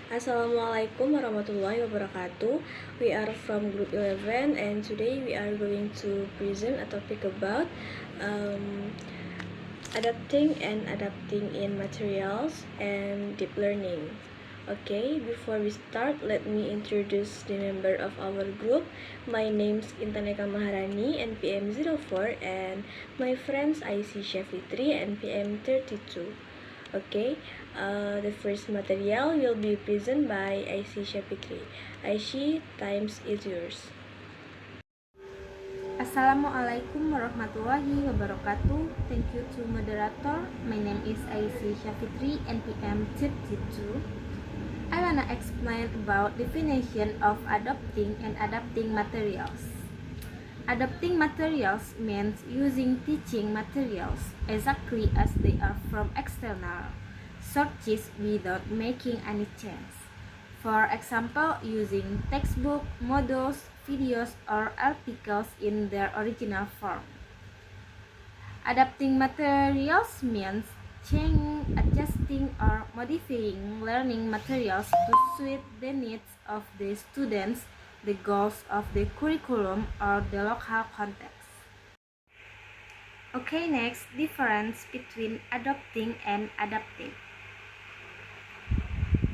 Assalamualaikum warahmatullahi wabarakatuh. We are from group 11 and today we are going to present a topic about um, adapting in materials and deep learning. Okay, before we start, let me introduce the member of our group. My name's Intaneka Maharani, NPM 04, and my friends IC Shafitri, NPM 32. Okay, the first material will be presented by IC Shafitri. IC, times is yours. Assalamualaikum warahmatullahi wabarakatuh. Thank you to moderator. My name is IC Shafitri, NPM 32. I wanna explain about definition of adopting and adapting materials. Adopting materials means using teaching materials exactly as they are from external sources without making any change. For example, using textbook, models, videos, or articles in their original form. Adapting materials means changing, adjusting, or modifying learning materials to suit the needs of the students, the goals of the curriculum, or the local context. Okay, next, difference between adopting and adapting.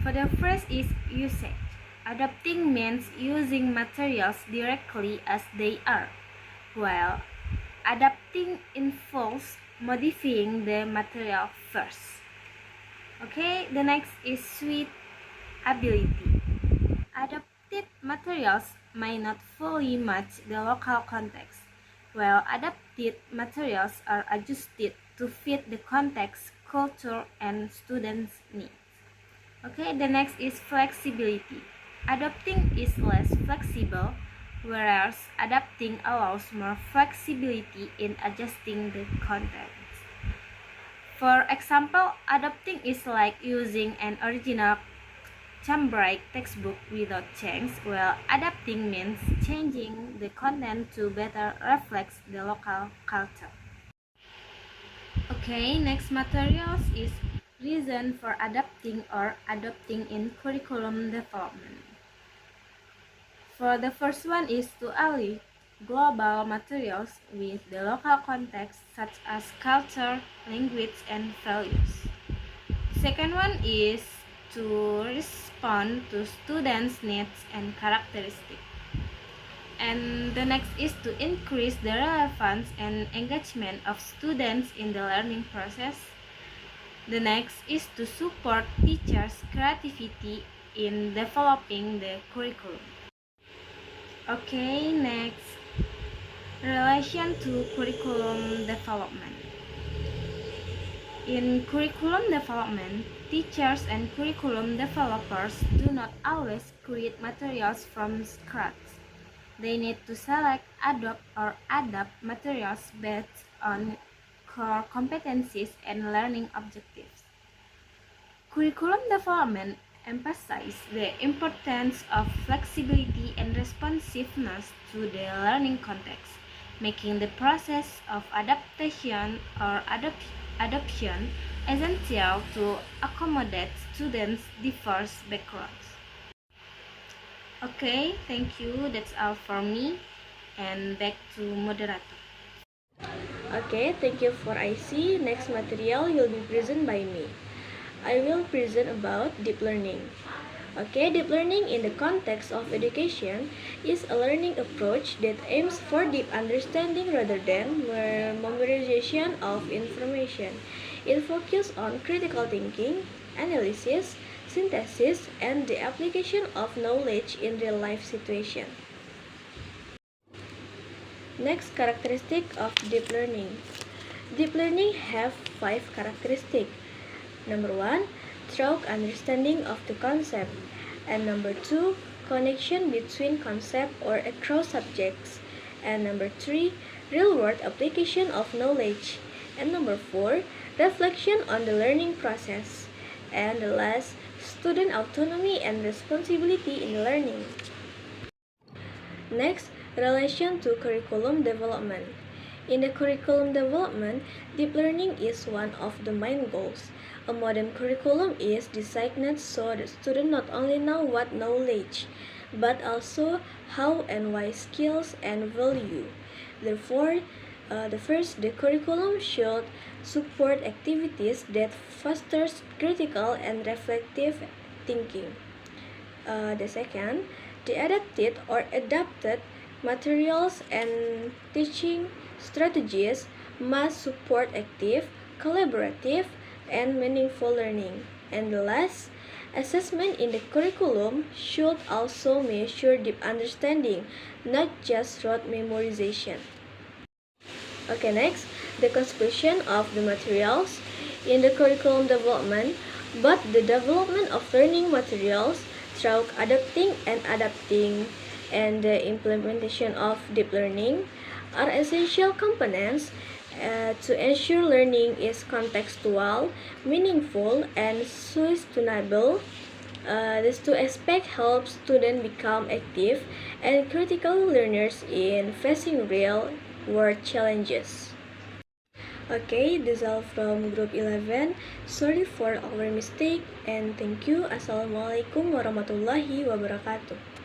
For the first is usage. Adopting means using materials directly as they are, while adapting involves modifying the material first. Okay, the next is suitability. Adapted materials may not fully match the local context, while adapted materials are adjusted to fit the context, culture, and students' needs. Okay, the next is flexibility. Adapting is less flexible, whereas adapting allows more flexibility in adjusting the contents. For example, adapting is like using an original Cambridge textbook without change, while adapting means changing the content to better reflect the local culture. Okay, next materials is reason for adapting or adopting in curriculum development. For the first one is to ally global materials with the local context such as culture, language, and values. Second one is to respond to students' needs and characteristics. And the next is to increase the relevance and engagement of students in the learning process. The next is to support teachers' creativity in developing the curriculum. Okay, next, relation to curriculum development. In curriculum development, teachers and curriculum developers do not always create materials from scratch. They need to select, adopt, or adapt materials based on core competencies and learning objectives. Curriculum development emphasizes the importance of flexibility and responsiveness to the learning context, making the process of adaptation or adoption essential to accommodate students' diverse backgrounds. Okay, thank you. That's all for me. And back to moderator. Okay, thank you for IC. Next material will be presented by me. I will present about deep learning. Okay, deep learning in the context of education is a learning approach that aims for deep understanding rather than mere memorization of information. It focuses on critical thinking, analysis, synthesis, and the application of knowledge in real-life situations. Next characteristic of deep learning. Deep learning have 5 characteristics. Number 1, thorough understanding of the concept. And number 2, connection between concept or across subjects. And number 3, real-world application of knowledge. And number 4, reflection on the learning process. And the last, student autonomy and responsibility in learning. Next, relation to curriculum development. In the curriculum development, deep learning is one of the main goals. A modern curriculum is designed so the student not only know what knowledge, but also how and why skills and value. Therefore, the curriculum should support activities that fosters critical and reflective thinking. The second, the adapted materials and teaching strategies must support active, collaborative, and meaningful learning. And the last, assessment in the curriculum should also measure deep understanding, not just rote memorization. Okay, next, the conclusion of the materials. In the curriculum development, both the development of learning materials through adapting and adapting and the implementation of deep learning are essential components to ensure learning is contextual, meaningful, and sustainable. These two aspects help students become active and critical learners in facing real-world challenges. Okay, this is all from group 11. Sorry for our mistake and thank you. Assalamualaikum warahmatullahi wabarakatuh.